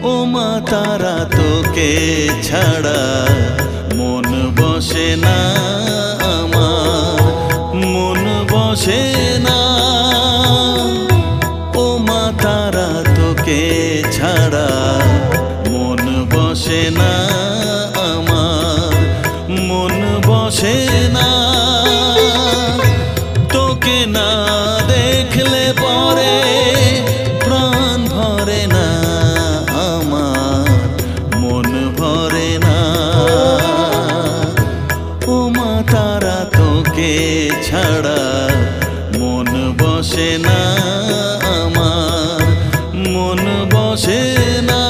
ও মা তারা তোকে ছাড়া মন বসে না আমার, মন বসে না। ও মা তারা তোকে ছাড়া মন বসে না আমার, মন বসে না। তোকে না দেখলে পরে প্রাণ ভরে না আমার, মন ভরে না। ও মা তারা তোকে ছাড়া মন বসে না আমার, মন বসে না।